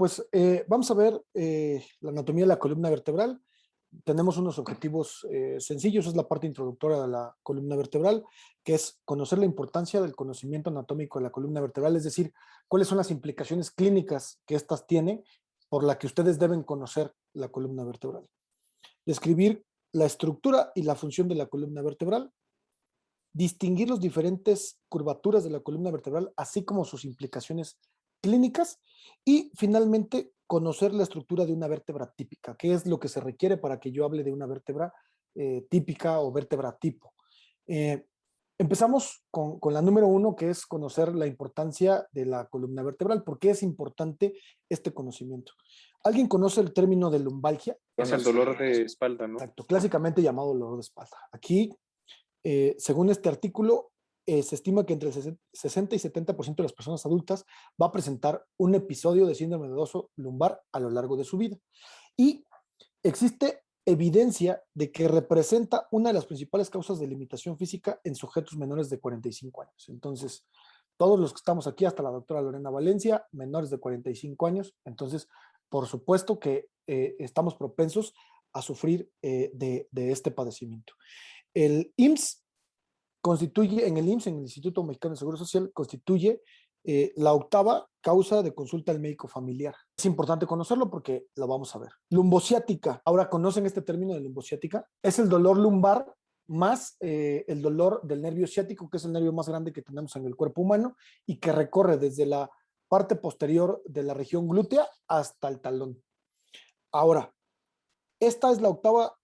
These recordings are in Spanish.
Pues vamos a ver la anatomía de la columna vertebral. Tenemos unos objetivos sencillos, es la parte introductoria de la columna vertebral, que es conocer la importancia del conocimiento anatómico de la columna vertebral, es decir, cuáles son las implicaciones clínicas que éstas tienen por la que ustedes deben conocer la columna vertebral. Describir la estructura y la función de la columna vertebral, distinguir las diferentes curvaturas de la columna vertebral, así como sus implicaciones clínicas, y finalmente conocer la estructura de una vértebra típica, qué es lo que se requiere para que yo hable de una vértebra típica o vértebra tipo. Eh, Empezamos con la número 1, que es conocer la importancia de la columna vertebral. ¿Por qué es importante este conocimiento? ¿Alguien conoce el término de lumbalgia? Es el dolor de espalda, ¿no? Exacto, clásicamente llamado dolor de espalda. Aquí, según este artículo, se estima que entre el 60 y 70% de las personas adultas va a presentar un episodio de síndrome de dorso lumbar a lo largo de su vida. Y existe evidencia de que representa una de las principales causas de limitación física en sujetos menores de 45 años. Entonces, todos los que estamos aquí, hasta la doctora Lorena Valencia, menores de 45 años, entonces, por supuesto que estamos propensos a sufrir de este padecimiento. El IMSS constituye, en el IMSS, en el Instituto Mexicano de Seguro Social, constituye la octava causa de consulta al médico familiar. Es importante conocerlo porque lo vamos a ver. Lumbociática. Ahora, ¿conocen este término de lumbociática? Es el dolor lumbar más el dolor del nervio ciático, que es el nervio más grande que tenemos en el cuerpo humano y que recorre desde la parte posterior de la región glútea hasta el talón. Ahora, esta es la octava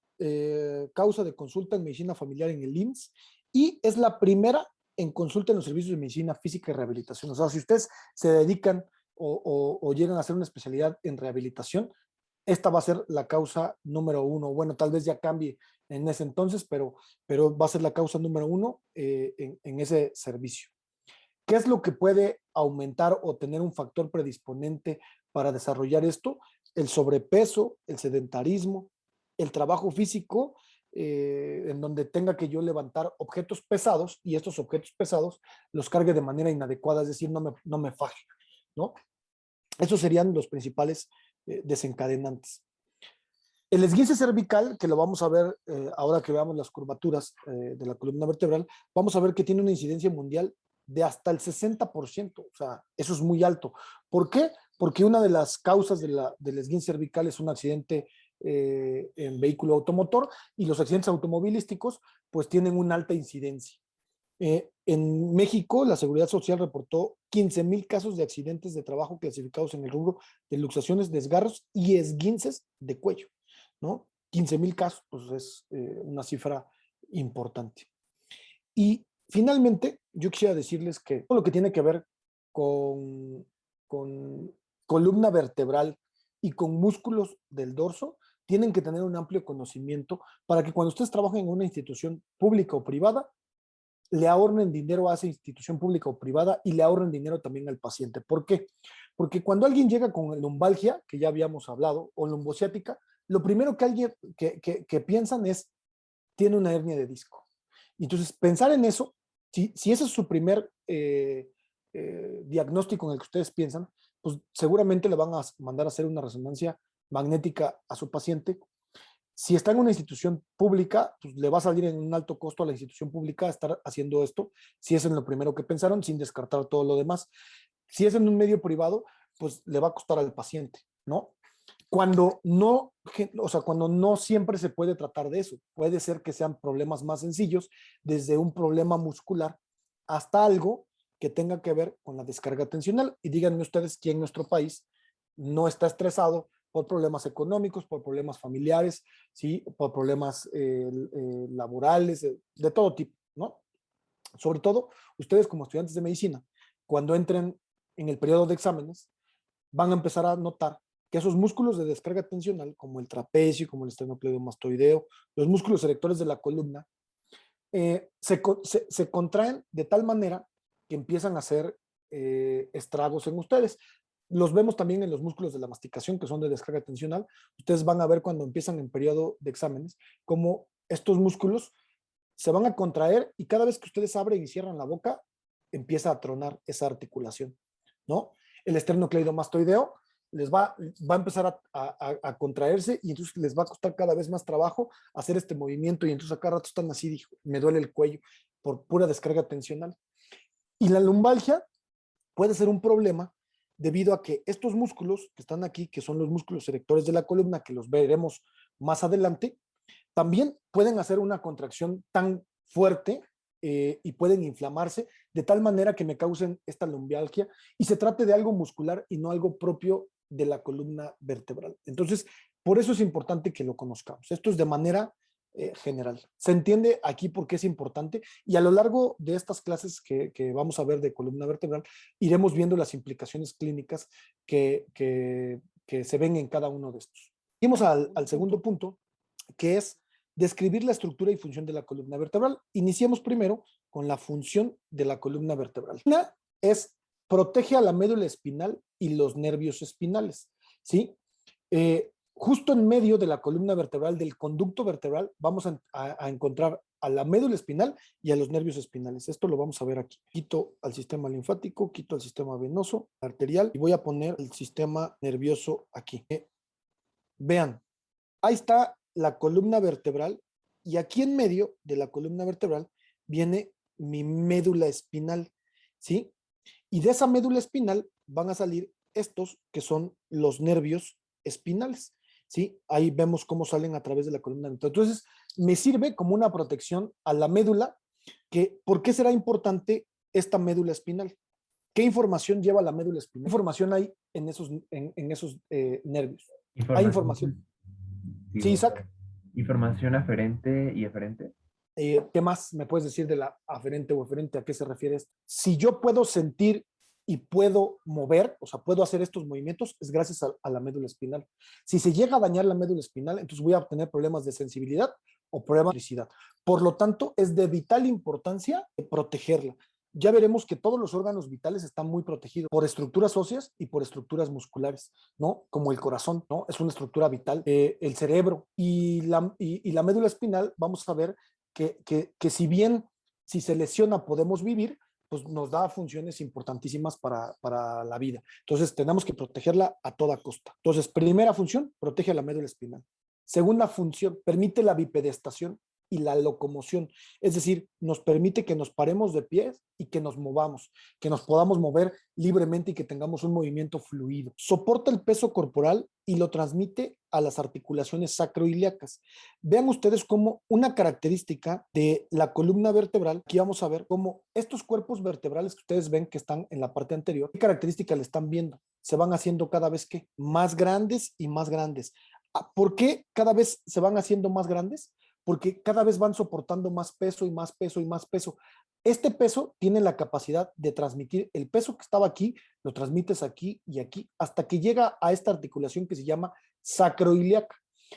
causa de consulta en medicina familiar en el IMSS y es la primera en consulta en los servicios de medicina física y rehabilitación. O sea, si ustedes se dedican o llegan a hacer una especialidad en rehabilitación, esta va a ser la causa número 1. Bueno, tal vez ya cambie en ese entonces, pero va a ser la causa número 1 en ese servicio. ¿Qué es lo que puede aumentar o tener un factor predisponente para desarrollar esto? El sobrepeso, el sedentarismo, el trabajo físico, en donde tenga que yo levantar objetos pesados y estos objetos pesados los cargue de manera inadecuada, es decir, no me faje, ¿no? Esos serían los principales desencadenantes. El esguince cervical, que lo vamos a ver ahora que veamos las curvaturas de la columna vertebral, vamos a ver que tiene una incidencia mundial de hasta el 60%, o sea, eso es muy alto. ¿Por qué? Porque una de las causas del esguince cervical es un accidente en vehículo automotor y los accidentes automovilísticos pues tienen una alta incidencia. En México, la Seguridad Social reportó 15,000 casos de accidentes de trabajo clasificados en el rubro de luxaciones, desgarros y esguinces de cuello, ¿no? 15,000 casos, pues es una cifra importante. Y finalmente, yo quisiera decirles que todo lo que tiene que ver con columna vertebral y con músculos del dorso, tienen que tener un amplio conocimiento para que cuando ustedes trabajen en una institución pública o privada, le ahorren dinero a esa institución pública o privada y le ahorren dinero también al paciente. ¿Por qué? Porque cuando alguien llega con lumbalgia, que ya habíamos hablado, o lumbociática, lo primero que piensan es, tiene una hernia de disco. Entonces, pensar en eso, si ese es su primer diagnóstico en el que ustedes piensan, pues seguramente le van a mandar a hacer una resonancia magnética a su paciente. Si está en una institución pública, pues le va a salir en un alto costo a la institución pública estar haciendo esto, si es en lo primero que pensaron, sin descartar todo lo demás. Si es en un medio privado, pues le va a costar al paciente, ¿no? Cuando no, o sea, cuando no siempre se puede tratar de eso, puede ser que sean problemas más sencillos, desde un problema muscular hasta algo que tenga que ver con la descarga tensional. Y díganme ustedes quién en nuestro país no está estresado por problemas económicos, por problemas familiares, ¿sí? Por problemas laborales, de todo tipo, ¿no? Sobre todo, ustedes como estudiantes de medicina, cuando entren en el periodo de exámenes, van a empezar a notar que esos músculos de descarga tensional, como el trapecio, como el esternocleidomastoideo, los músculos erectores de la columna, se contraen de tal manera que empiezan a hacer estragos en ustedes. Los vemos también en los músculos de la masticación, que son de descarga tensional. Ustedes van a ver cuando empiezan en periodo de exámenes, cómo estos músculos se van a contraer y cada vez que ustedes abren y cierran la boca, empieza a tronar esa articulación, ¿no? El esternocleidomastoideo, va a empezar a contraerse y entonces les va a costar cada vez más trabajo hacer este movimiento y entonces a cada rato están así, dijo, me duele el cuello por pura descarga tensional. Y la lumbalgia puede ser un problema debido a que estos músculos que están aquí, que son los músculos erectores de la columna, que los veremos más adelante, también pueden hacer una contracción tan fuerte y pueden inflamarse de tal manera que me causen esta lumbalgia y se trate de algo muscular y no algo propio de la columna vertebral. Entonces, por eso es importante que lo conozcamos. Esto es de manera general. Se entiende aquí por qué es importante y a lo largo de estas clases que vamos a ver de columna vertebral, iremos viendo las implicaciones clínicas que se ven en cada uno de estos. Seguimos al segundo punto, que es describir la estructura y función de la columna vertebral. Iniciemos primero con la función de la columna vertebral. Una es protege a la médula espinal y los nervios espinales, ¿sí? Justo en medio de la columna vertebral, del conducto vertebral, vamos a encontrar a la médula espinal y a los nervios espinales. Esto lo vamos a ver aquí. Quito al sistema linfático, quito al sistema venoso, arterial, y voy a poner el sistema nervioso aquí. Vean, ahí está la columna vertebral y aquí en medio de la columna vertebral viene mi médula espinal, ¿sí? Y de esa médula espinal van a salir estos que son los nervios espinales, ¿sí? Ahí vemos cómo salen a través de la columna vertebral. Entonces, me sirve como una protección a la médula. ¿Por qué será importante esta médula espinal? ¿Qué información lleva la médula espinal? ¿Qué información hay en esos nervios? Hay información. Sí, Isaac. Información aferente y eferente. ¿Qué más me puedes decir de la aferente o eferente? ¿A qué se refiere esto? Si yo puedo sentir y puedo mover, o sea, puedo hacer estos movimientos, es gracias a la médula espinal. Si se llega a dañar la médula espinal, entonces voy a obtener problemas de sensibilidad o problemas de electricidad. Por lo tanto, es de vital importancia protegerla. Ya veremos que todos los órganos vitales están muy protegidos por estructuras óseas y por estructuras musculares, ¿no? Como el corazón, ¿no? Es una estructura vital. El cerebro y la médula espinal, vamos a ver que si bien si se lesiona podemos vivir, pues nos da funciones importantísimas para la vida. Entonces tenemos que protegerla a toda costa. Entonces, primera función, protege a la médula espinal. Segunda función, permite la bipedestación y la locomoción, es decir, nos permite que nos paremos de pies y que nos movamos, que nos podamos mover libremente y que tengamos un movimiento fluido. Soporta el peso corporal y lo transmite a las articulaciones sacroiliacas. Vean ustedes cómo una característica de la columna vertebral, aquí vamos a ver cómo estos cuerpos vertebrales que ustedes ven que están en la parte anterior, ¿qué características le están viendo? Se van haciendo cada vez que más grandes y más grandes. ¿Por qué cada vez se van haciendo más grandes? Porque cada vez van soportando más peso y más peso y más peso. Este peso tiene la capacidad de transmitir el peso que estaba aquí, lo transmites aquí y aquí, hasta que llega a esta articulación que se llama sacroiliaca.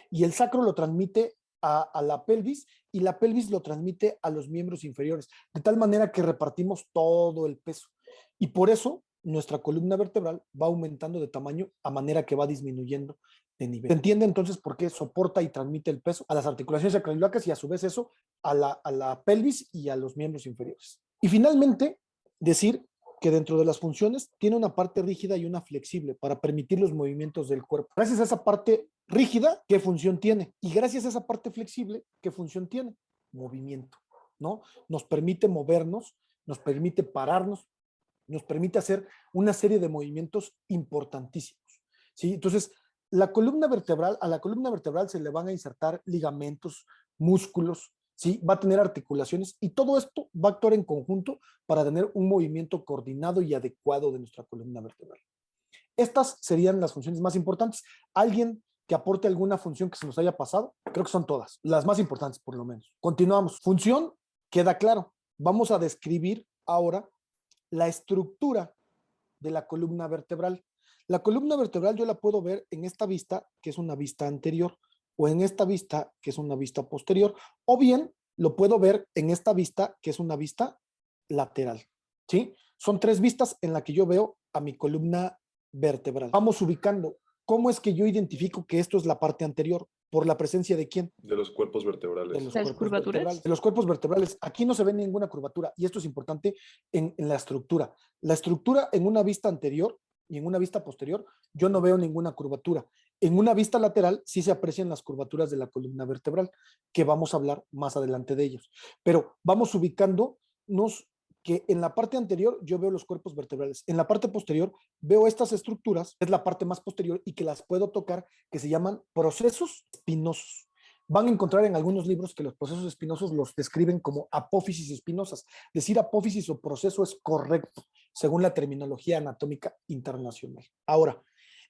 Y el sacro lo transmite a la pelvis y la pelvis lo transmite a los miembros inferiores, de tal manera que repartimos todo el peso. Y por eso nuestra columna vertebral va aumentando de tamaño a manera que va disminuyendo de nivel. ¿Se entiende entonces por qué soporta y transmite el peso a las articulaciones sacroiliacas y a su vez eso a la pelvis y a los miembros inferiores? Y finalmente, decir que dentro de las funciones tiene una parte rígida y una flexible para permitir los movimientos del cuerpo. Gracias a esa parte rígida, ¿qué función tiene? Y gracias a esa parte flexible, ¿qué función tiene? Movimiento, ¿no? Nos permite movernos, nos permite pararnos, nos permite hacer una serie de movimientos importantísimos, ¿sí? Entonces, a la columna vertebral se le van a insertar ligamentos, músculos, ¿sí? Va a tener articulaciones y todo esto va a actuar en conjunto para tener un movimiento coordinado y adecuado de nuestra columna vertebral. Estas serían las funciones más importantes. ¿Alguien que aporte alguna función que se nos haya pasado? Creo que son todas, las más importantes por lo menos. Continuamos. Función, queda claro. Vamos a describir ahora la estructura de la columna vertebral. La columna vertebral yo la puedo ver en esta vista, que es una vista anterior, o en esta vista, que es una vista posterior, o bien lo puedo ver en esta vista, que es una vista lateral, ¿sí? Son tres vistas en las que yo veo a mi columna vertebral. Vamos ubicando. ¿Cómo es que yo identifico que esto es la parte anterior? ¿Por la presencia de quién? De los cuerpos vertebrales. De los cuerpos vertebrales. De los cuerpos vertebrales. Aquí no se ve ninguna curvatura y esto es importante en la estructura. La estructura en una vista anterior y en una vista posterior, yo no veo ninguna curvatura. En una vista lateral sí se aprecian las curvaturas de la columna vertebral, que vamos a hablar más adelante de ellos. Pero vamos ubicándonos que en la parte anterior yo veo los cuerpos vertebrales. En la parte posterior veo estas estructuras, es la parte más posterior y que las puedo tocar, que se llaman procesos espinosos. Van a encontrar en algunos libros que los procesos espinosos los describen como apófisis espinosas. Decir apófisis o proceso es correcto, según la terminología anatómica internacional. Ahora,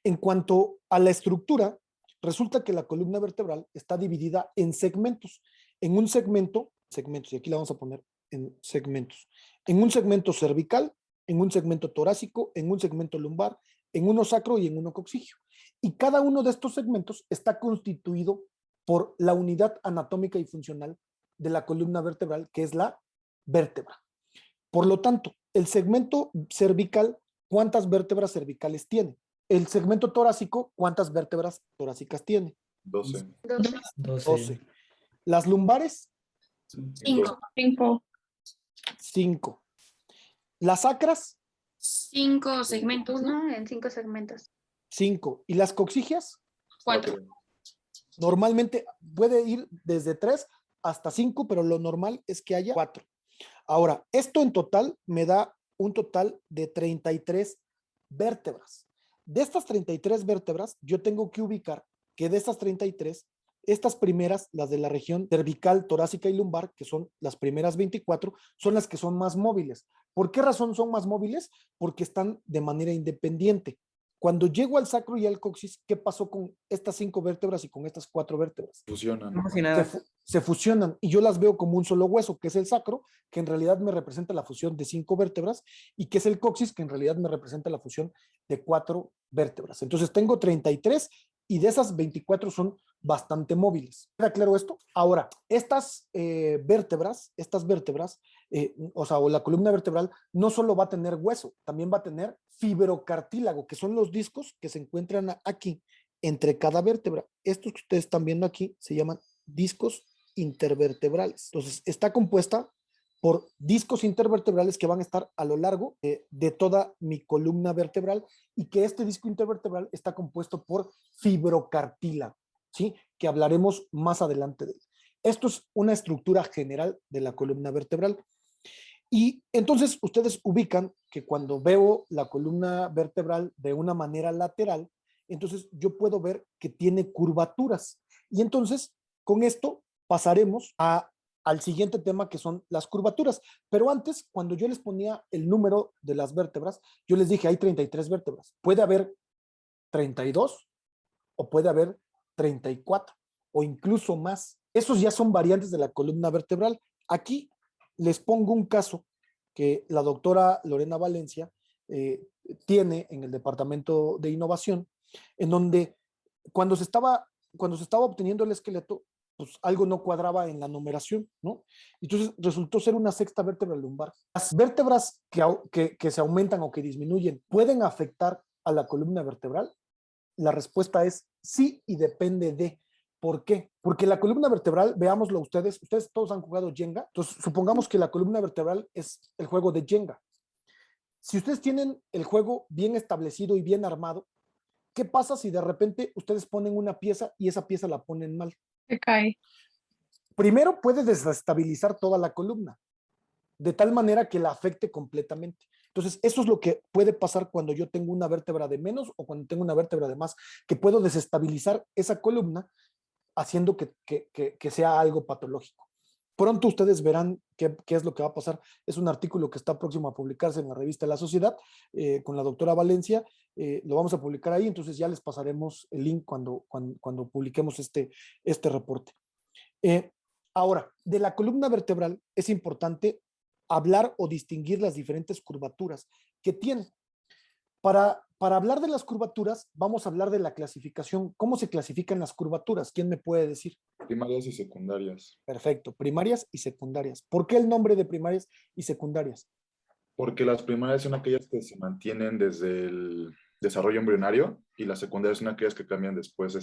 en cuanto a la estructura, resulta que la columna vertebral está dividida en segmentos. En un segmentos, y aquí la vamos a poner en segmentos. En un segmento cervical, en un segmento torácico, en un segmento lumbar, en uno sacro y en uno coxígeo. Y cada uno de estos segmentos está constituido por la unidad anatómica y funcional de la columna vertebral, que es la vértebra. Por lo tanto, el segmento cervical, ¿cuántas vértebras cervicales tiene? El segmento torácico, ¿cuántas vértebras torácicas tiene? 12. 12. Las lumbares, 5. 5. Las sacras, 5 segmentos, ¿no? Uno en 5 segmentos. 5. Y las coxígeas, 4. normalmente puede ir desde 3 hasta 5, pero lo normal es que haya 4. Ahora, esto en total me da un total de 33 vértebras. De estas 33 vértebras, yo tengo que ubicar que de estas 33, estas primeras, las de la región cervical, torácica y lumbar, que son las primeras 24, son las que son más móviles. ¿Por qué razón son más móviles? Porque están de manera independiente. Cuando llego al sacro y al coxis, ¿qué pasó con estas 5 vértebras y con estas 4 vértebras? Fusionan. Se fusionan y yo las veo como un solo hueso, que es el sacro, que en realidad me representa la fusión de 5 vértebras, y que es el coxis, que en realidad me representa la fusión de 4 vértebras. Entonces tengo 33 y de esas 24 son bastante móviles. ¿Queda claro esto? Ahora, estas vértebras, o la columna vertebral, no solo va a tener hueso, también va a tener fibrocartílago, que son los discos que se encuentran aquí entre cada vértebra. Estos que ustedes están viendo aquí se llaman discos intervertebrales. Entonces, está compuesta por discos intervertebrales que van a estar a lo largo de toda mi columna vertebral, y que este disco intervertebral está compuesto por fibrocartílago, ¿sí? Que hablaremos más adelante de él. Esto es una estructura general de la columna vertebral. Y entonces ustedes ubican que cuando veo la columna vertebral de una manera lateral, entonces yo puedo ver que tiene curvaturas. Y entonces con esto pasaremos al siguiente tema, que son las curvaturas. Pero antes, cuando yo les ponía el número de las vértebras, yo les dije hay 33 vértebras. Puede haber 32 o puede haber 34 o incluso más. Esos ya son variantes de la columna vertebral. Aquí les pongo un caso que la doctora Lorena Valencia tiene en el departamento de innovación, en donde cuando se estaba obteniendo el esqueleto, pues algo no cuadraba en la numeración, ¿no? Entonces resultó ser una sexta vértebra lumbar. Las vértebras que se aumentan o que disminuyen, ¿pueden afectar a la columna vertebral? La respuesta es sí, y depende de. ¿Por qué? Porque la columna vertebral, veámoslo ustedes todos han jugado Jenga, entonces supongamos que la columna vertebral es el juego de Jenga. Si ustedes tienen el juego bien establecido y bien armado, ¿qué pasa si de repente ustedes ponen una pieza y esa pieza la ponen mal? Se cae. Primero puede desestabilizar toda la columna, de tal manera que la afecte completamente. Entonces, eso es lo que puede pasar cuando yo tengo una vértebra de menos o cuando tengo una vértebra de más, que puedo desestabilizar esa columna, haciendo que sea algo patológico. Pronto ustedes verán qué es lo que va a pasar. Es un artículo que está próximo a publicarse en la revista La Sociedad, con la doctora Valencia. Lo vamos a publicar ahí, entonces ya les pasaremos el link cuando publiquemos este reporte. Ahora, de la columna vertebral es importante hablar o distinguir las diferentes curvaturas que tiene. Para hablar de las curvaturas, vamos a hablar de la clasificación. ¿Cómo se clasifican las curvaturas? ¿Quién me puede decir? Primarias y secundarias. Perfecto, primarias y secundarias. ¿Por qué el nombre de primarias y secundarias? Porque las primarias son aquellas que se mantienen desde el desarrollo embrionario, y las secundarias son aquellas que cambian después,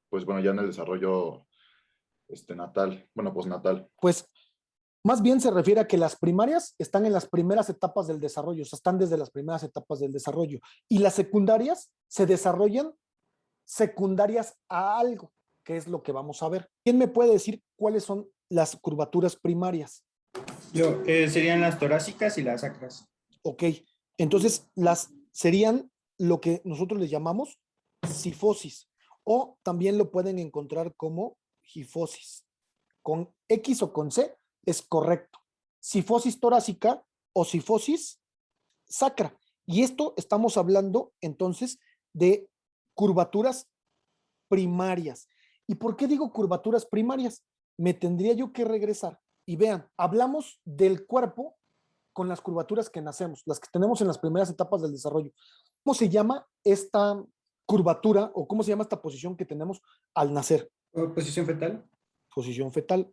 pues bueno, ya en el desarrollo natal, bueno, postnatal. Pues Más bien se refiere a que las primarias están en las primeras etapas del desarrollo, o sea, están desde las primeras etapas del desarrollo. Y las secundarias se desarrollan secundarias a algo, que es lo que vamos a ver. ¿Quién me puede decir cuáles son las curvaturas primarias? Yo, serían las torácicas y las sacras. Ok, entonces las serían lo que nosotros les llamamos cifosis, o también lo pueden encontrar como gifosis. Con X o con C es correcto. Cifosis torácica o cifosis sacra. Y esto estamos hablando entonces de curvaturas primarias. ¿Y por qué digo curvaturas primarias? Me tendría yo que regresar y vean, hablamos del cuerpo con las curvaturas que nacemos, las que tenemos en las primeras etapas del desarrollo. ¿Cómo se llama esta curvatura o cómo se llama esta posición que tenemos al nacer? Posición fetal. Posición fetal.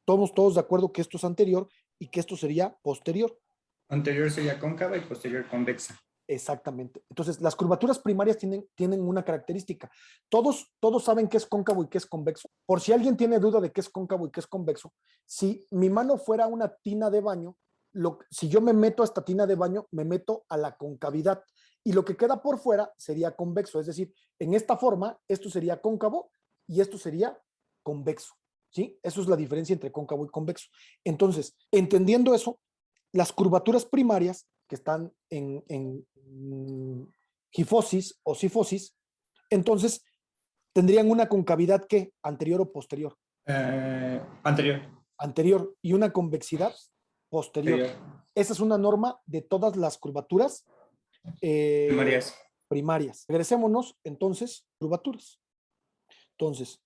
Todos de acuerdo que esto es anterior y que esto sería posterior. Anterior sería cóncava y posterior convexa. Exactamente. Entonces, las curvaturas primarias tienen una característica. Todos saben qué es cóncavo y qué es convexo. Por si alguien tiene duda de qué es cóncavo y qué es convexo, si mi mano fuera una tina de baño, si yo me meto a esta tina de baño, me meto a la concavidad y lo que queda por fuera sería convexo. Es decir, en esta forma, esto sería cóncavo y esto sería convexo. ¿Sí? Eso es la diferencia entre cóncavo y convexo. Entonces, entendiendo eso, las curvaturas primarias que están en gifosis o cifosis, entonces tendrían una concavidad que anterior o posterior. Anterior. Anterior y una convexidad posterior. Esa es una norma de todas las curvaturas primarias. Regresémonos entonces, curvaturas. Entonces,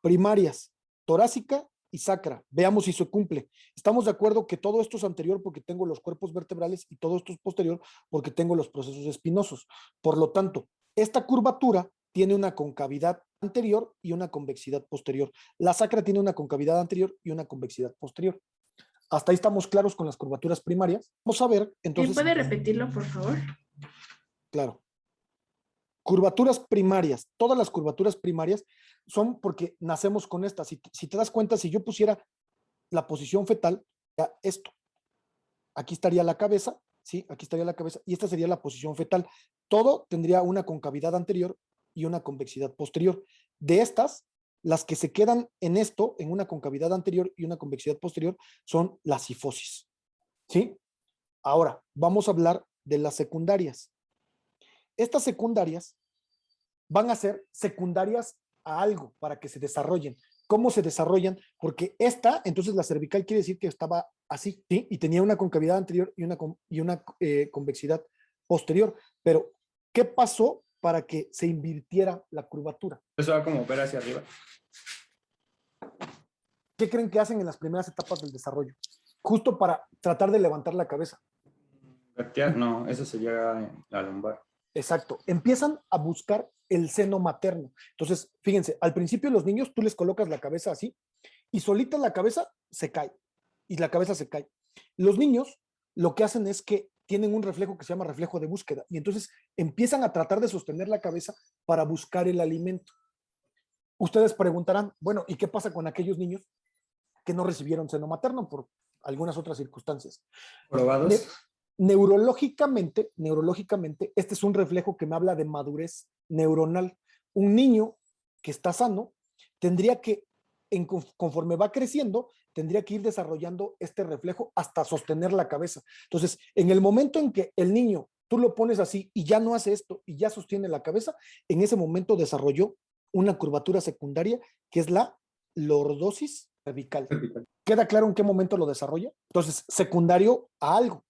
primarias, torácica y sacra. Veamos si se cumple. Estamos de acuerdo que todo esto es anterior porque tengo los cuerpos vertebrales y todo esto es posterior porque tengo los procesos espinosos. Por lo tanto, esta curvatura tiene una concavidad anterior y una convexidad posterior. La sacra tiene una concavidad anterior y una convexidad posterior. Hasta ahí estamos claros con las curvaturas primarias. Vamos a ver, entonces... ¿Puede repetirlo, por favor? Claro. Curvaturas primarias. Todas las curvaturas primarias son porque nacemos con estas. Si te das cuenta, si yo pusiera la posición fetal, esto. Aquí estaría la cabeza, ¿sí? Aquí estaría la cabeza y esta sería la posición fetal. Todo tendría una concavidad anterior y una convexidad posterior. De estas, las que se quedan en esto, en una concavidad anterior y una convexidad posterior, son las cifosis, ¿sí? Ahora, vamos a hablar de las secundarias. Estas secundarias van a ser secundarias a algo para que se desarrollen. ¿Cómo se desarrollan? Porque entonces la cervical quiere decir que estaba así, ¿sí? Y tenía una concavidad anterior y una convexidad posterior. Pero, ¿qué pasó para que se invirtiera la curvatura? Eso va como ver hacia arriba. ¿Qué creen que hacen en las primeras etapas del desarrollo? Justo para tratar de levantar la cabeza. Gatear, no, eso sería la lumbar. Exacto. Empiezan a buscar el seno materno. Entonces, fíjense, al principio los niños tú les colocas la cabeza así y solita la cabeza se cae y la cabeza se cae. Los niños lo que hacen es que tienen un reflejo que se llama reflejo de búsqueda y entonces empiezan a tratar de sostener la cabeza para buscar el alimento. Ustedes preguntarán, bueno, ¿y qué pasa con aquellos niños que no recibieron seno materno por algunas otras circunstancias? ¿Probados? Neurológicamente, este es un reflejo que me habla de madurez neuronal. Un niño que está sano tendría que, conforme va creciendo, tendría que ir desarrollando este reflejo hasta sostener la cabeza. Entonces, en el momento en que el niño, tú lo pones así y ya no hace esto y ya sostiene la cabeza, en ese momento desarrolló una curvatura secundaria que es la lordosis cervical. ¿Queda claro en qué momento lo desarrolla? Entonces, secundario a algo.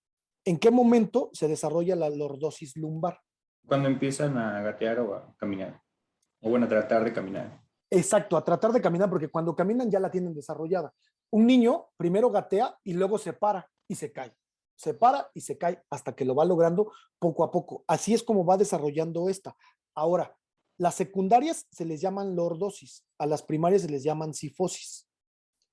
¿En qué momento se desarrolla la lordosis lumbar? Cuando empiezan a gatear o a caminar. O bueno, a tratar de caminar. Exacto, a tratar de caminar, porque cuando caminan ya la tienen desarrollada. Un niño primero gatea y luego se para y se cae. Se para y se cae hasta que lo va logrando poco a poco. Así es como va desarrollando esta. Ahora, las secundarias se les llaman lordosis, a las primarias se les llaman cifosis.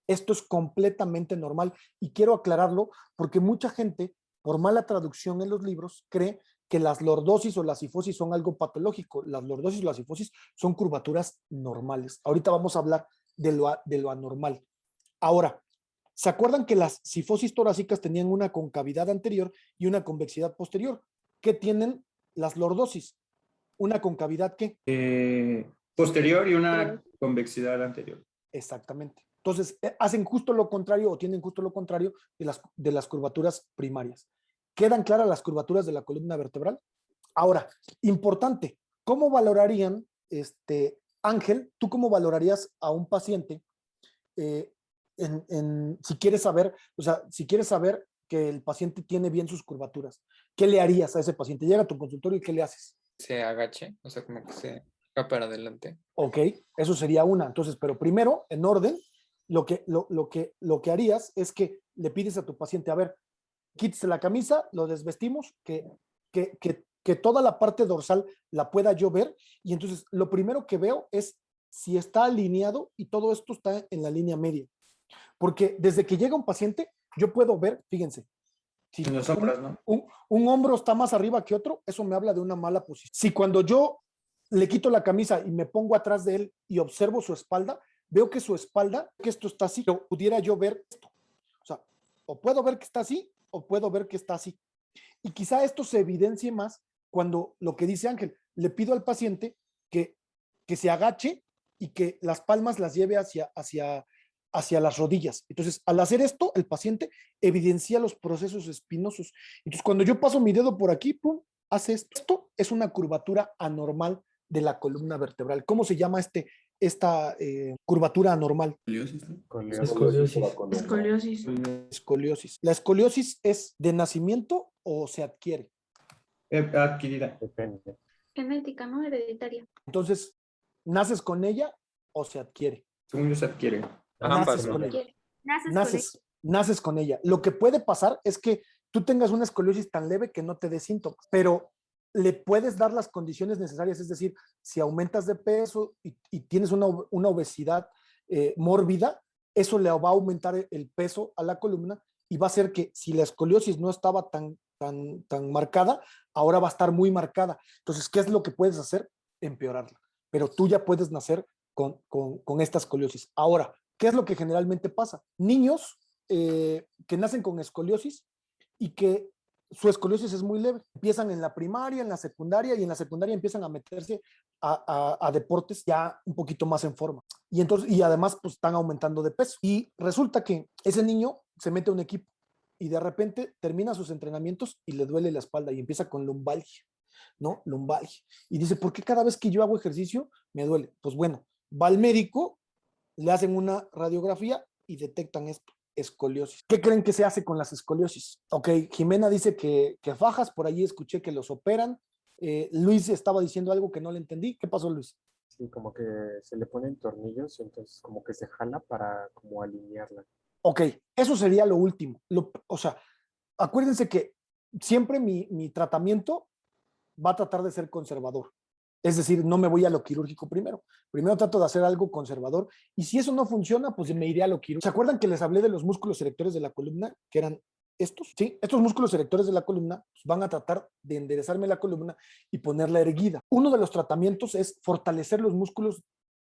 Esto es completamente normal y quiero aclararlo porque mucha gente, por mala traducción en los libros, cree que las lordosis o la cifosis son algo patológico. Las lordosis o la cifosis son curvaturas normales. Ahorita vamos a hablar de lo anormal. Ahora, ¿Se acuerdan que las cifosis torácicas tenían una concavidad anterior y una convexidad posterior? ¿Qué tienen las lordosis? ¿Una concavidad qué? Posterior y una convexidad anterior. Exactamente. Entonces, hacen justo lo contrario o tienen justo lo contrario de las curvaturas primarias. ¿Quedan claras las curvaturas de la columna vertebral? Ahora, importante, ¿cómo valorarían, Ángel, tú cómo valorarías a un paciente si quieres saber, o sea, si quieres saber que el paciente tiene bien sus curvaturas? ¿Qué le harías a ese paciente? Llega a tu consultorio y ¿qué le haces? Se agache, o sea, como que se va para adelante. Ok, eso sería una. Entonces, pero primero, en orden, lo que harías es que le pides a tu paciente, a ver, quítese la camisa, lo desvestimos, que toda la parte dorsal la pueda yo ver, y entonces lo primero que veo es si está alineado y todo esto está en la línea media. Porque desde que llega un paciente, yo puedo ver, fíjense, si En las sombras, ¿no? un hombro está más arriba que otro, eso me habla de una mala posición. Si cuando yo le quito la camisa y me pongo atrás de él y observo su espalda, veo que su espalda, que esto está así, pero pudiera yo ver esto. O sea, o puedo ver que está así, o puedo ver que está así. Y quizá esto se evidencie más cuando lo que dice Ángel, le pido al paciente que se agache y que las palmas las lleve hacia las rodillas. Entonces, al hacer esto, el paciente evidencia los procesos espinosos. Entonces, cuando yo paso mi dedo por aquí, pum, hace esto. Esto es una curvatura anormal de la columna vertebral. ¿Cómo se llama esta curvatura anormal? Escoliosis. Escoliosis. ¿La escoliosis es de nacimiento o se adquiere? Adquirida. Depende. Genética, ¿no? Hereditaria. Entonces, ¿naces con ella o se adquiere? Según yo se adquiere. Ambas, Naces ¿no? con ella. Naces Naces con ella. Lo que puede pasar es que tú tengas una escoliosis tan leve que no te dé síntomas, pero le puedes dar las condiciones necesarias, es decir, si aumentas de peso y tienes una obesidad mórbida, eso le va a aumentar el peso a la columna y va a hacer que si la escoliosis no estaba tan marcada, ahora va a estar muy marcada. Entonces, ¿qué es lo que puedes hacer? Empeorarla. Pero tú ya puedes nacer con esta escoliosis. Ahora, ¿qué es lo que generalmente pasa? Niños que nacen con escoliosis y que su escoliosis es muy leve. Empiezan en la primaria, en la secundaria, y en la secundaria empiezan a meterse a deportes ya un poquito más en forma. Y además pues están aumentando de peso. Y resulta que ese niño se mete a un equipo y de repente termina sus entrenamientos y le duele la espalda y empieza con lumbalgia, ¿no? Lumbalgia. Y dice, ¿por qué cada vez que yo hago ejercicio me duele? Pues bueno, va al médico, le hacen una radiografía y detectan esto, escoliosis. ¿Qué creen que se hace con las escoliosis? Ok, Jimena dice que fajas, por ahí escuché que los operan. Luis estaba diciendo algo que no le entendí. ¿Qué pasó, Luis? Sí, como que se le ponen tornillos y entonces como que se jala para como alinearla. Ok, eso sería lo último. O sea, acuérdense que siempre mi tratamiento va a tratar de ser conservador. Es decir, no me voy a lo quirúrgico primero. Primero trato de hacer algo conservador. Y si eso no funciona, pues me iré a lo quirúrgico. ¿Se acuerdan que les hablé de los músculos erectores de la columna? Que eran estos. Sí, estos músculos erectores de la columna pues, van a tratar de enderezarme la columna y ponerla erguida. Uno de los tratamientos es fortalecer los músculos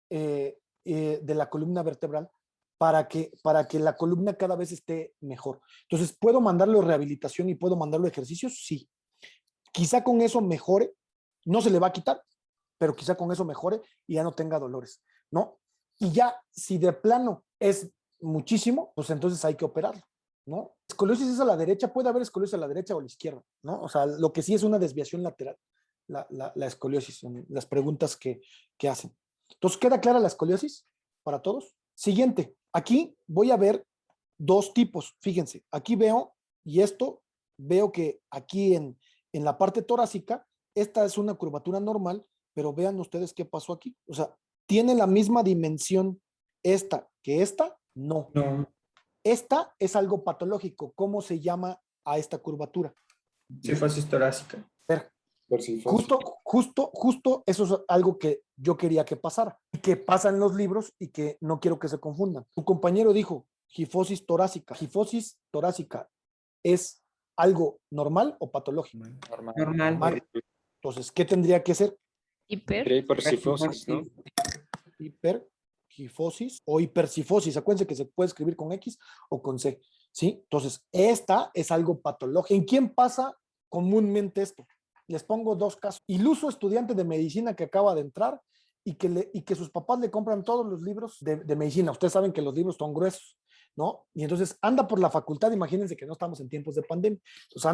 de la columna vertebral para que la columna cada vez esté mejor. Entonces, ¿puedo mandarlo a rehabilitación y puedo mandarlo a ejercicios? Sí. Quizá con eso mejore, no se le va a quitar, pero quizá con eso mejore y ya no tenga dolores, ¿no? Y ya, si de plano es muchísimo, pues entonces hay que operarlo, ¿no? Escoliosis es a la derecha, puede haber escoliosis a la derecha o a la izquierda, ¿no? O sea, lo que sí es una desviación lateral, la escoliosis, las preguntas que hacen. Entonces, ¿queda clara la escoliosis para todos? Siguiente, aquí voy a ver dos tipos, fíjense, aquí veo, y esto veo que aquí en la parte torácica, esta es una curvatura normal, pero vean ustedes qué pasó aquí. O sea, ¿tiene la misma dimensión esta que esta? No. No. Esta es algo patológico. ¿Cómo se llama a esta curvatura? Cifosis torácica. Justo eso es algo que yo quería que pasara, y que pasa en los libros y que no quiero que se confundan. Tu compañero dijo gifosis torácica. ¿Gifosis torácica es algo normal o patológico? Normal. Entonces, ¿qué tendría que ser? Hiper. Hipercifosis, ¿no? Hiper. hipergifosis o hipercifosis. Acuérdense que se puede escribir con X o con C, ¿sí? Entonces, esta es algo patológico. ¿En quién pasa comúnmente esto? Les pongo dos casos. Iluso estudiante de medicina que acaba de entrar y que sus papás le compran todos los libros de medicina. Ustedes saben que los libros son gruesos, ¿no? Y entonces anda por la facultad, imagínense que no estamos en tiempos de pandemia, entonces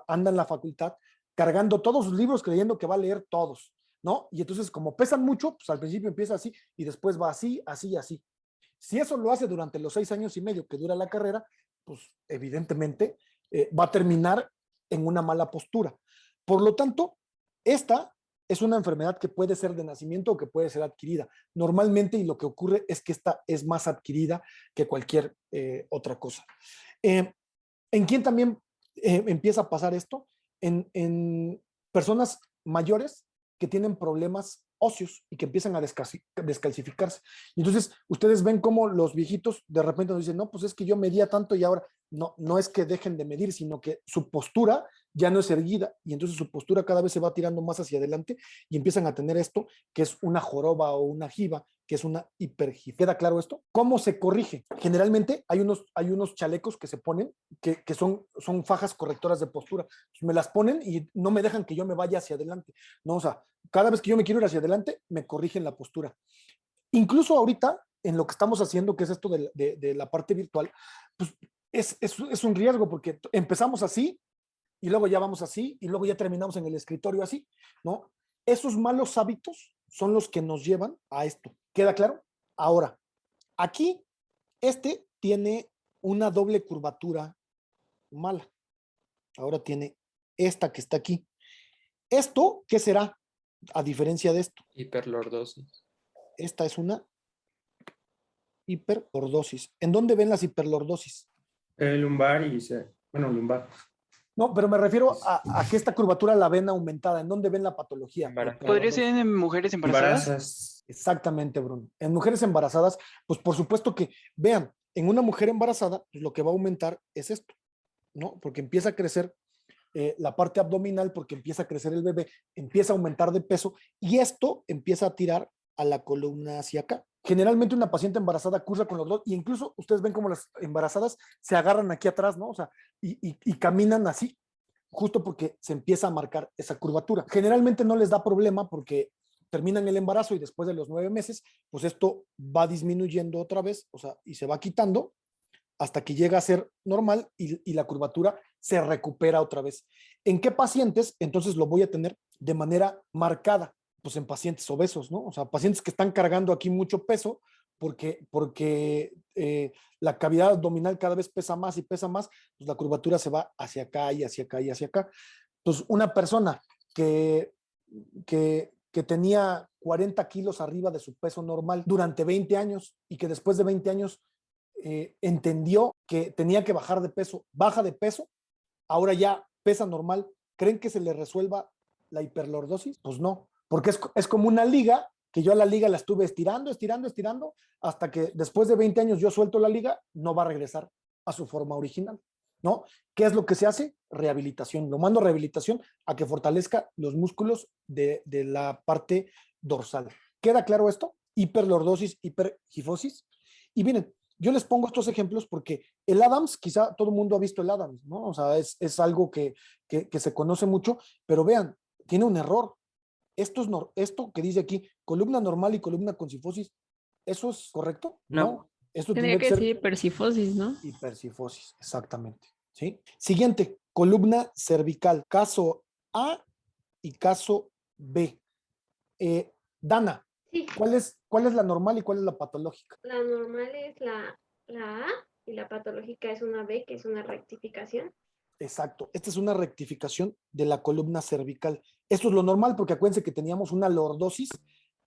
anda en la facultad cargando todos sus libros creyendo que va a leer todos, ¿no? Y entonces como pesan mucho, pues al principio empieza así y después va así, así, así. Si eso lo hace durante los 6 años y medio que dura la carrera, pues evidentemente va a terminar en una mala postura. Por lo tanto, esta es una enfermedad que puede ser de nacimiento o que puede ser adquirida. Normalmente, y lo que ocurre es que esta es más adquirida que cualquier otra cosa. ¿En quién también empieza a pasar esto? En personas mayores que tienen problemas óseos y que empiezan a descalcificarse. Y entonces ustedes ven cómo los viejitos de repente nos dicen, no, pues es que yo medía tanto y ahora no es que dejen de medir, sino que su postura ya no es erguida y entonces su postura cada vez se va tirando más hacia adelante y empiezan a tener esto que es una joroba o una jiba, que es una hiperjiba. ¿Queda claro esto? ¿Cómo se corrige? Generalmente hay unos chalecos que se ponen que son fajas correctoras de postura. Me las ponen y no me dejan que yo me vaya hacia adelante. No, o sea, cada vez que yo me quiero ir hacia adelante, me corrigen la postura. Incluso ahorita, en lo que estamos haciendo, que es esto de la parte virtual, pues es un riesgo porque empezamos así y luego ya vamos así y luego ya terminamos en el escritorio así, ¿no? Esos malos hábitos son los que nos llevan a esto. ¿Queda claro? Ahora, aquí, este tiene una doble curvatura mala. Ahora tiene esta que está aquí. ¿Esto qué será? A diferencia de esto. Hiperlordosis. Esta es una hiperlordosis. ¿En dónde ven las hiperlordosis? Lumbar lumbar. No, pero me refiero a que esta curvatura la ven aumentada. ¿En dónde ven la patología? Embarazada. ¿Podría ser en mujeres embarazadas? Embarazas. Exactamente, Bruno. En mujeres embarazadas, pues por supuesto que, vean, en una mujer embarazada, pues lo que va a aumentar es esto, ¿no? Porque empieza a crecer la parte abdominal, porque empieza a crecer el bebé, empieza a aumentar de peso y esto empieza a tirar a la columna hacia acá. Generalmente una paciente embarazada cursa con los dos, y incluso ustedes ven como las embarazadas se agarran aquí atrás, ¿no? O sea, y caminan así, justo porque se empieza a marcar esa curvatura. Generalmente no les da problema porque terminan el embarazo y después de los 9 meses, pues esto va disminuyendo otra vez, o sea, y se va quitando hasta que llega a ser normal y la curvatura se recupera otra vez. ¿En qué pacientes? Entonces lo voy a tener de manera marcada, pues en pacientes obesos, ¿no? O sea, pacientes que están cargando aquí mucho peso porque la cavidad abdominal cada vez pesa más y pesa más, pues la curvatura se va hacia acá y hacia acá y hacia acá. Entonces, una persona que tenía 40 kilos arriba de su peso normal durante 20 años y que después de 20 años entendió que tenía que bajar de peso, baja de peso, ahora ya pesa normal, ¿creen que se le resuelva la hiperlordosis? Pues no, porque es como una liga, que yo a la liga la estuve estirando, hasta que después de 20 años yo suelto la liga, no va a regresar a su forma original, ¿no? ¿Qué es lo que se hace? Rehabilitación. Lo mando a rehabilitación a que fortalezca los músculos de la parte dorsal. ¿Queda claro esto? Hiperlordosis, hipergifosis. Y miren, yo les pongo estos ejemplos porque el Adams, quizá todo el mundo ha visto el Adams, ¿no? O sea, es algo que se conoce mucho, pero vean, tiene un error. Esto que dice aquí, columna normal y columna con cifosis, ¿eso es correcto? No. Esto Tendría que ser decir hipercifosis, ¿no? hipercifosis, exactamente. ¿Sí? Siguiente, columna cervical, caso A y caso B. Dana, Sí, ¿cuál es la normal y cuál es la patológica? la normal es la A y la patológica es una B, que es una rectificación. Exacto, esta es una rectificación de la columna cervical. Esto es lo normal porque acuérdense que teníamos una lordosis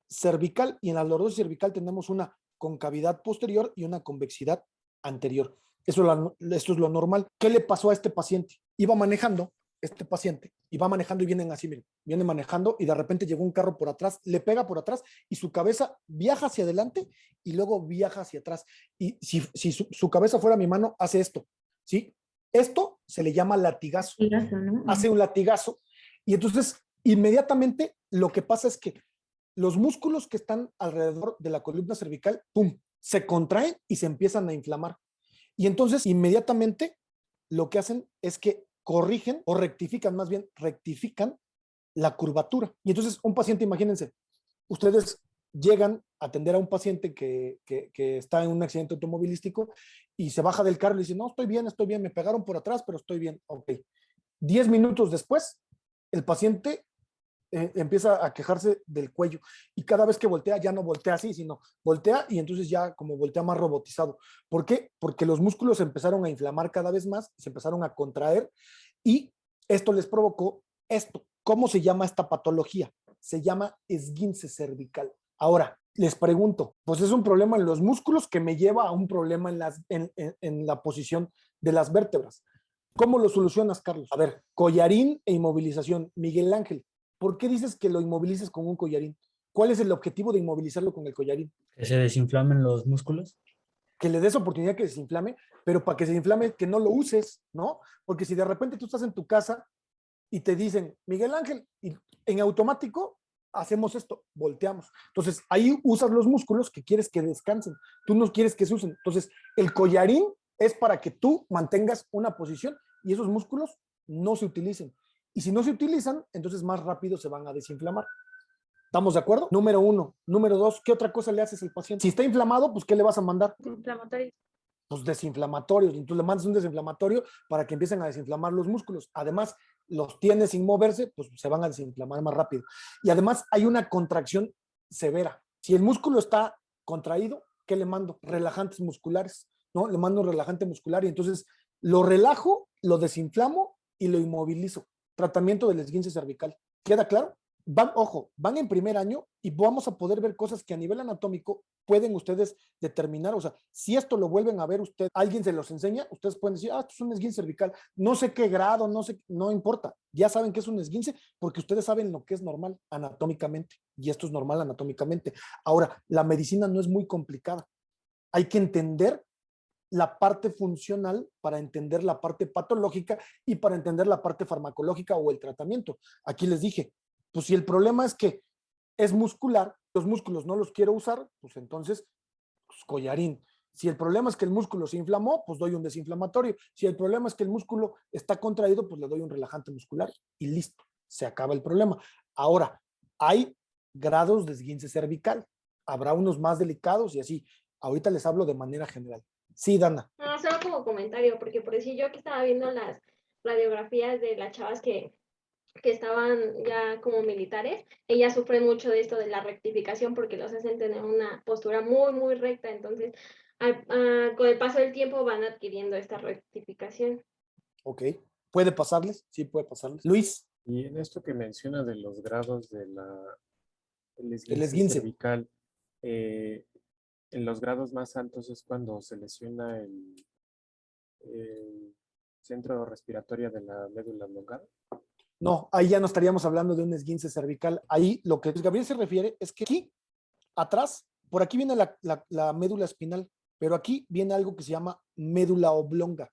cervical y en la lordosis cervical tenemos una concavidad posterior y una convexidad anterior. Esto es lo normal. ¿Qué le pasó a este paciente? Iba manejando, este paciente, y va manejando y vienen así, miren, viene manejando y de repente llegó un carro por atrás, le pega por atrás y su cabeza viaja hacia adelante y luego viaja hacia atrás. Y si su cabeza fuera mi mano, hace esto, ¿sí? Esto se le llama latigazo. Latigazo, ¿no? Hace un latigazo y entonces inmediatamente lo que pasa es que los músculos que están alrededor de la columna cervical, ¡pum!, se contraen y se empiezan a inflamar. Y entonces, inmediatamente, lo que hacen es que corrigen o rectifican, más bien, rectifican la curvatura. Y entonces, un paciente, imagínense, ustedes llegan a atender a un paciente que está en un accidente automovilístico y se baja del carro y dice, no, estoy bien, me pegaron por atrás, pero estoy bien. Ok. 10 minutos después, el paciente empieza a quejarse del cuello y cada vez que voltea ya no voltea así, sino voltea y entonces ya como voltea más robotizado. ¿Por qué? Porque los músculos se empezaron a inflamar cada vez más, se empezaron a contraer y esto les provocó esto. ¿Cómo se llama esta patología? Se llama esguince cervical. Ahora, les pregunto, pues es un problema en los músculos que me lleva a un problema en la posición de las vértebras. ¿Cómo lo solucionas, Carlos? A ver, collarín e inmovilización. Miguel Ángel, ¿por qué dices que lo inmovilices con un collarín? ¿Cuál es el objetivo de inmovilizarlo con el collarín? Que se desinflamen los músculos. Que le des oportunidad que se desinflame, pero para que se inflame, que no lo uses, ¿no? Porque si de repente tú estás en tu casa y te dicen, Miguel Ángel, y en automático hacemos esto, volteamos. Entonces, ahí usas los músculos que quieres que descansen. Tú no quieres que se usen. Entonces, el collarín es para que tú mantengas una posición y esos músculos no se utilicen. Y si no se utilizan, entonces más rápido se van a desinflamar. ¿Estamos de acuerdo? Número 1. Número 2, ¿qué otra cosa le haces al paciente? Si está inflamado, pues ¿qué le vas a mandar? Inflamatorio. Pues desinflamatorios. Entonces le mandas un desinflamatorio para que empiecen a desinflamar los músculos. Además, los tienes sin moverse, pues se van a desinflamar más rápido. Y además hay una contracción severa. Si el músculo está contraído, ¿qué le mando? Relajantes musculares, ¿no? Le mando un relajante muscular y entonces lo relajo, lo desinflamo y lo inmovilizo. Tratamiento del esguince cervical. ¿Queda claro? Van en primer año y vamos a poder ver cosas que a nivel anatómico pueden ustedes determinar. O sea, si esto lo vuelven a ver usted, alguien se los enseña, ustedes pueden decir, esto es un esguince cervical. No sé qué grado, no importa. Ya saben que es un esguince porque ustedes saben lo que es normal anatómicamente y esto es normal anatómicamente. Ahora, la medicina no es muy complicada. Hay que entender la parte funcional para entender la parte patológica y para entender la parte farmacológica o el tratamiento. Aquí les dije, pues si el problema es que es muscular, los músculos no los quiero usar, pues entonces, pues collarín. Si el problema es que el músculo se inflamó, pues doy un desinflamatorio. Si el problema es que el músculo está contraído, pues le doy un relajante muscular y listo, se acaba el problema. Ahora, hay grados de esguince cervical. Habrá unos más delicados y así. Ahorita les hablo de manera general. Sí, Dana. No, solo como comentario, porque por decir yo que estaba viendo las radiografías de las chavas que estaban ya como militares, ellas sufren mucho de esto de la rectificación porque los hacen tener una postura muy, muy recta. Entonces, con el paso del tiempo van adquiriendo esta rectificación. Ok. ¿Puede pasarles? Sí, puede pasarles. Luis. Y en esto que menciona de los grados de el El esguince cervical, en los grados más altos es cuando se lesiona el centro respiratorio de la médula oblongada. No, ahí ya no estaríamos hablando de un esguince cervical. Ahí lo que Gabriel se refiere es que aquí, atrás, por aquí viene la médula espinal, pero aquí viene algo que se llama médula oblonga,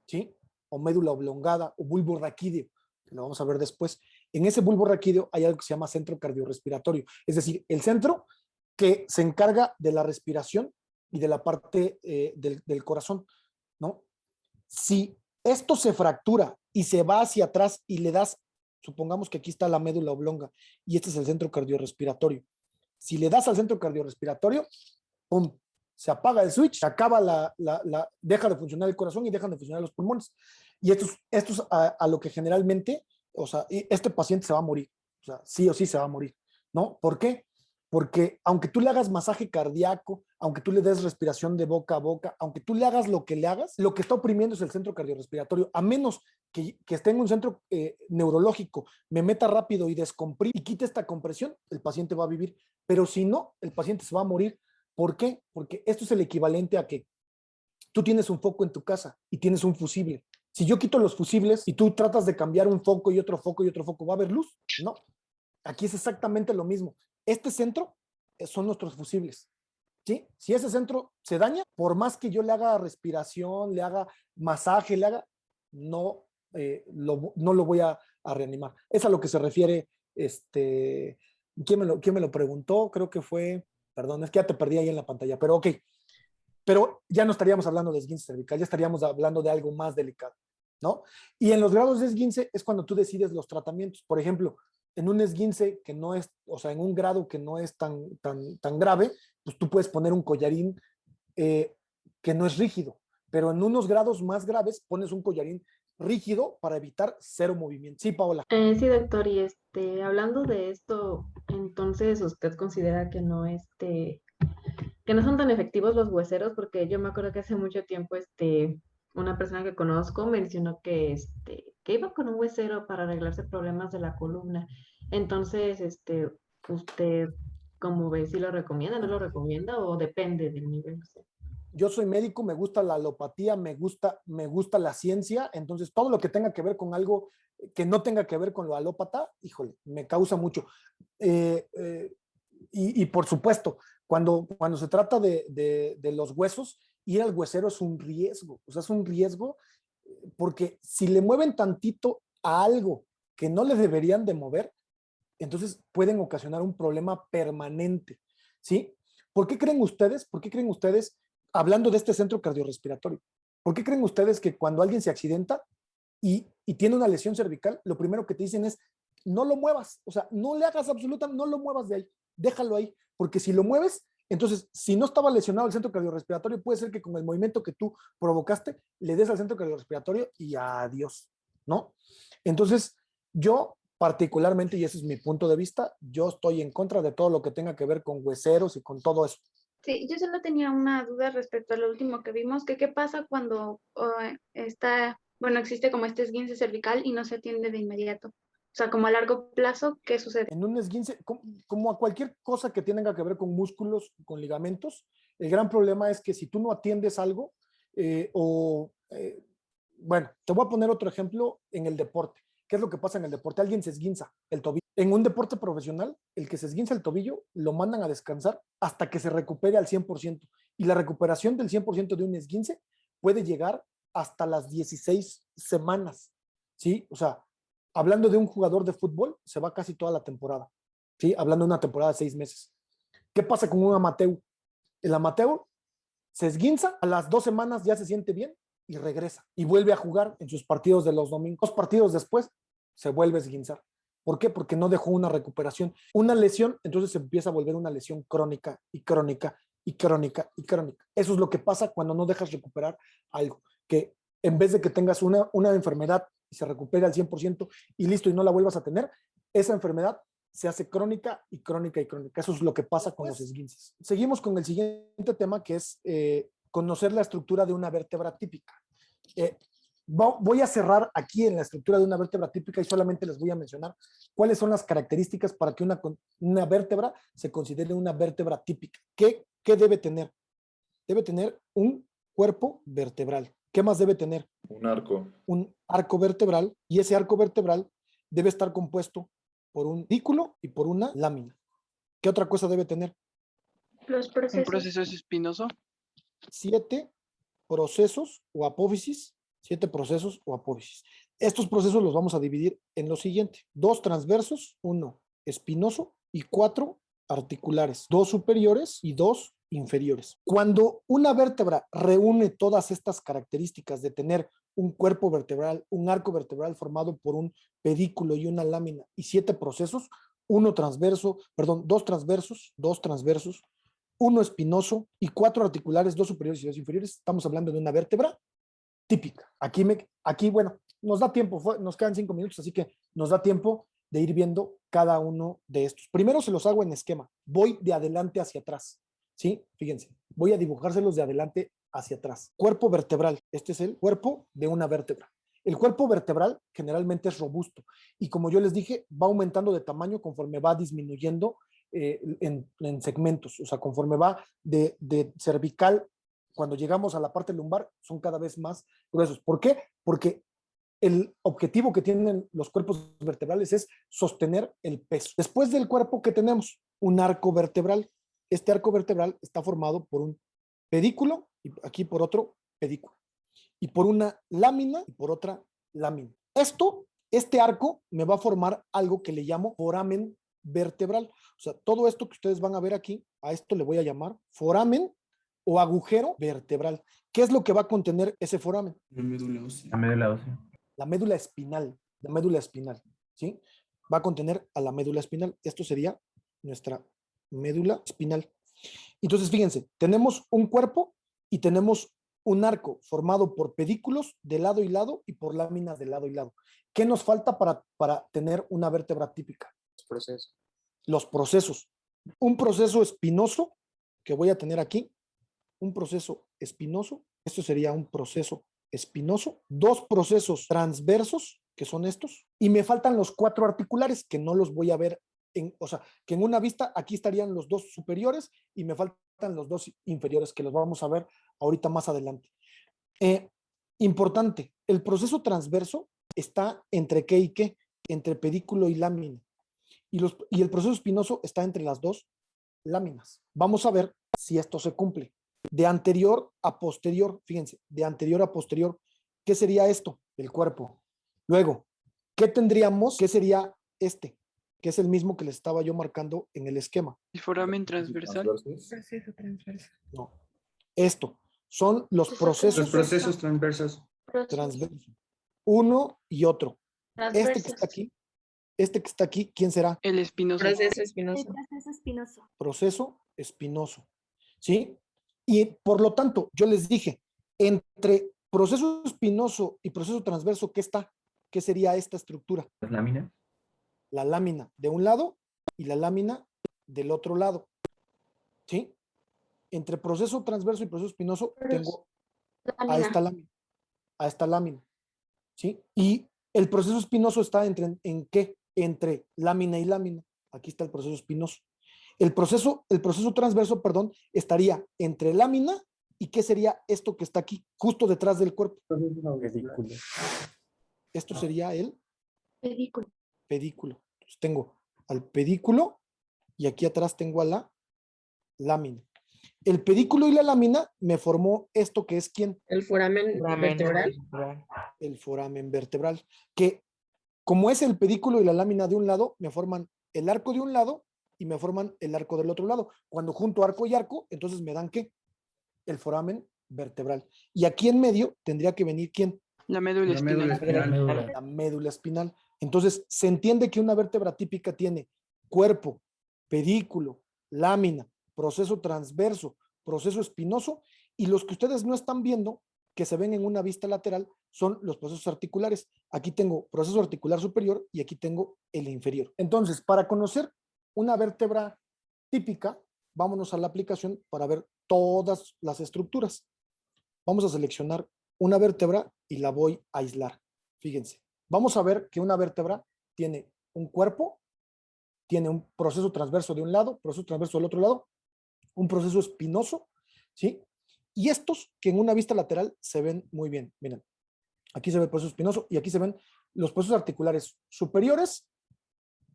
¿sí? O médula oblongada o bulbo raquídeo, que lo vamos a ver después. En ese bulbo raquídeo hay algo que se llama centro cardiorrespiratorio, es decir, el centro que se encarga de la respiración y de la parte del corazón, ¿no? Si esto se fractura y se va hacia atrás y le das, supongamos que aquí está la médula oblonga y este es el centro cardiorrespiratorio. Si le das al centro cardiorrespiratorio, ¡pum!, se apaga el switch, se acaba deja de funcionar el corazón y dejan de funcionar los pulmones. Y esto es a lo que generalmente, o sea, este paciente se va a morir. O sea, sí o sí se va a morir, ¿no? ¿Por qué? Porque aunque tú le hagas masaje cardíaco, aunque tú le des respiración de boca a boca, aunque tú le hagas lo que le hagas, lo que está oprimiendo es el centro cardiorrespiratorio, a menos que esté en un centro neurológico, me meta rápido y descomprime y quite esta compresión, el paciente va a vivir. Pero si no, el paciente se va a morir. ¿Por qué? Porque esto es el equivalente a que tú tienes un foco en tu casa y tienes un fusible. Si yo quito los fusibles y tú tratas de cambiar un foco y otro foco y otro foco, ¿va a haber luz? No. Aquí es exactamente lo mismo. Este centro son nuestros fusibles, ¿sí? Si ese centro se daña, por más que yo le haga respiración, le haga masaje, no lo voy a reanimar. Es a lo que se refiere quién me lo preguntó? Creo que fue, perdón, es que ya te perdí ahí en la pantalla, pero ok. Pero ya no estaríamos hablando de esguince cervical, ya estaríamos hablando de algo más delicado, ¿no? Y en los grados de esguince es cuando tú decides los tratamientos. Por ejemplo, en un esguince que no es, o sea, en un grado que no es tan grave, pues tú puedes poner un collarín que no es rígido, pero en unos grados más graves pones un collarín rígido para evitar cero movimiento. Sí, Paola. Sí, doctor, y hablando de esto, entonces usted considera que que no son tan efectivos los hueseros, porque yo me acuerdo que hace mucho tiempo, una persona que conozco mencionó que iba con un huesero para arreglarse problemas de la columna. Entonces, usted, ¿cómo ve? ¿Si lo recomienda, no lo recomienda o depende del nivel? Yo soy médico, me gusta la alopatía, me gusta la ciencia, entonces todo lo que tenga que ver con algo que no tenga que ver con lo alópata, híjole, me causa mucho. Y por supuesto, cuando se trata de los huesos, ir al huesero es un riesgo, o sea, es un riesgo porque si le mueven tantito a algo que no le deberían de mover, entonces pueden ocasionar un problema permanente, ¿sí? ¿Por qué creen ustedes, hablando de este centro cardiorrespiratorio, por qué creen ustedes que cuando alguien se accidenta y tiene una lesión cervical, lo primero que te dicen es, no lo muevas, o sea, no le hagas absolutamente, no lo muevas de ahí, déjalo ahí, porque si lo mueves, entonces, si no estaba lesionado el centro cardiorrespiratorio, puede ser que con el movimiento que tú provocaste, le des al centro cardiorrespiratorio y adiós, ¿no? Entonces, yo particularmente, y ese es mi punto de vista, yo estoy en contra de todo lo que tenga que ver con hueseros y con todo eso. Sí, yo solo tenía una duda respecto a lo último que vimos, que qué pasa cuando existe como este esguince cervical y no se atiende de inmediato. O sea, como a largo plazo, ¿qué sucede? En un esguince, como a cualquier cosa que tenga que ver con músculos, con ligamentos, el gran problema es que si tú no atiendes algo, bueno, te voy a poner otro ejemplo en el deporte. ¿Qué es lo que pasa en el deporte? Alguien se esguinza el tobillo. En un deporte profesional, el que se esguinza el tobillo, lo mandan a descansar hasta que se recupere al 100%. Y la recuperación del 100% de un esguince puede llegar hasta las 16 semanas, ¿sí? O sea, hablando de un jugador de fútbol, se va casi toda la temporada, ¿sí? Hablando de una temporada de 6 meses. ¿Qué pasa con un amateur? El amateur se esguinza, a las 2 semanas ya se siente bien y regresa y vuelve a jugar en sus partidos de los domingos. 2 partidos después se vuelve a esguinzar. ¿Por qué? Porque no dejó una recuperación. Una lesión, entonces se empieza a volver una lesión crónica y crónica y crónica y crónica. Eso es lo que pasa cuando no dejas recuperar algo, que en vez de que tengas una enfermedad y se recupere al 100% y listo y no la vuelvas a tener, esa enfermedad se hace crónica y crónica y crónica. Eso es lo que pasa con los esguinces. Seguimos con el siguiente tema, que es conocer la estructura de una vértebra típica. Voy a cerrar aquí en la estructura de una vértebra típica y solamente les voy a mencionar cuáles son las características para que una vértebra se considere una vértebra típica. ¿Qué debe tener? Debe tener un cuerpo vertebral. ¿Qué más debe tener? Un arco. Un arco vertebral, y ese arco vertebral debe estar compuesto por un pedículo y por una lámina. ¿Qué otra cosa debe tener? Los procesos. ¿Un proceso es espinoso? 7 procesos o apófisis. 7 procesos o apófisis. Estos procesos los vamos a dividir en lo siguiente: 2 transversos, 1 espinoso y 4 articulares, 2 superiores y 2 inferiores. Cuando una vértebra reúne todas estas características de tener un cuerpo vertebral, un arco vertebral formado por un pedículo y una lámina y 7 procesos, 2 transversos, 1 espinoso y 4 articulares, 2 superiores y 2 inferiores, estamos hablando de una vértebra típica. Aquí, bueno, nos da tiempo, nos quedan 5 minutos, así que nos da tiempo de ir viendo cada uno de estos. Primero se los hago en esquema. Voy de adelante hacia atrás, ¿sí? Fíjense, voy a dibujárselos de adelante hacia atrás. Cuerpo vertebral. Este es el cuerpo de una vértebra. El cuerpo vertebral generalmente es robusto y, como yo les dije, va aumentando de tamaño conforme va disminuyendo en segmentos. O sea, conforme va de cervical, cuando llegamos a la parte lumbar, son cada vez más gruesos. ¿Por qué? Porque el objetivo que tienen los cuerpos vertebrales es sostener el peso. Después del cuerpo, ¿qué tenemos? Un arco vertebral. Este arco vertebral está formado por un pedículo y aquí por otro pedículo. Y por una lámina y por otra lámina. Este arco me va a formar algo que le llamo foramen vertebral. O sea, todo esto que ustedes van a ver aquí, a esto le voy a llamar foramen o agujero vertebral. ¿Qué es lo que va a contener ese foramen? La médula ósea. La médula ósea. La médula espinal, ¿sí? Va a contener a la médula espinal. Esto sería nuestra médula espinal. Entonces, fíjense, tenemos un cuerpo y tenemos un arco formado por pedículos de lado y lado y por láminas de lado y lado. ¿Qué nos falta para tener una vértebra típica? Proceso. Los procesos. Un proceso espinoso que voy a tener aquí, un proceso espinoso, esto sería un proceso espinoso, dos procesos transversos, que son estos, y me faltan los 4 articulares, que no los voy a ver, o sea, que en una vista aquí estarían los 2 superiores y me faltan los 2 inferiores, que los vamos a ver ahorita más adelante. Importante, el proceso transverso está entre qué y qué, entre pedículo y lámina, y el proceso espinoso está entre las 2 láminas. Vamos a ver si esto se cumple. De anterior a posterior, fíjense, de anterior a posterior, ¿qué sería esto? El cuerpo. Luego, ¿qué tendríamos? ¿Qué sería este? Que es el mismo que les estaba yo marcando en el esquema. El foramen transversal. Proceso transverso. No. Esto son los procesos Los procesos transversos. transversos. Uno y otro. Este que está aquí, ¿quién será? El espinoso. Proceso espinoso. Proceso espinoso. Proceso espinoso. ¿Sí? Y por lo tanto, yo les dije, entre proceso espinoso y proceso transverso, ¿qué está? ¿Qué sería esta estructura? Las láminas. La lámina de un lado y la lámina del otro lado. ¿Sí? Entre proceso transverso y proceso espinoso tengo a esta lámina. ¿Sí? Y el proceso espinoso está ¿en qué? Entre lámina y lámina. Aquí está el proceso espinoso. El proceso transverso, perdón, estaría entre lámina y ¿qué sería esto que está aquí, justo detrás del cuerpo? Pedículo. Esto sería el Pedículo. pedículo. Entonces tengo al pedículo y aquí atrás tengo a la lámina. El pedículo y la lámina me formó esto que es ¿quién? El foramen vertebral. El foramen vertebral, que como es el pedículo y la lámina de un lado, me forman el arco de un lado y me forman el arco del otro lado. Cuando junto arco y arco, entonces me dan ¿qué? El foramen vertebral. Y aquí en medio tendría que venir ¿quién? La médula La médula espinal. espinal. La médula espinal. Entonces, se entiende que una vértebra típica tiene cuerpo, pedículo, lámina, proceso transverso, proceso espinoso, y los que ustedes no están viendo, que se ven en una vista lateral, son los procesos articulares. Aquí tengo proceso articular superior y aquí tengo el inferior. Entonces, para conocer una vértebra típica, vámonos a la aplicación para ver todas las estructuras. Vamos a seleccionar una vértebra y la voy a aislar. Fíjense, vamos a ver que una vértebra tiene un cuerpo, tiene un proceso transverso de un lado, proceso transverso del otro lado, un proceso espinoso, ¿sí? Y estos que en una vista lateral se ven muy bien. Miren, aquí se ve el proceso espinoso y aquí se ven los procesos articulares superiores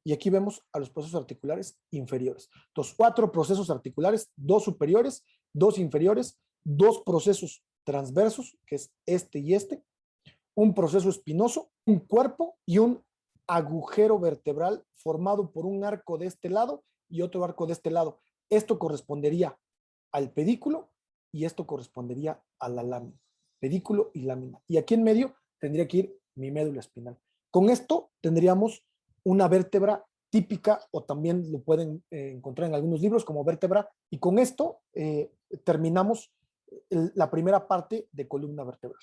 y aquí vemos a los procesos articulares inferiores. Entonces, 4 procesos articulares, 2 superiores, 2 inferiores, 2 procesos transversos, que es este y este, un proceso espinoso, un cuerpo y un agujero vertebral formado por un arco de este lado y otro arco de este lado. Esto correspondería al pedículo y esto correspondería a la lámina. Pedículo y lámina. Y aquí en medio tendría que ir mi médula espinal. Con esto tendríamos una vértebra típica, o también lo pueden encontrar en algunos libros como vértebra, y con esto terminamos la primera parte de columna vertebral.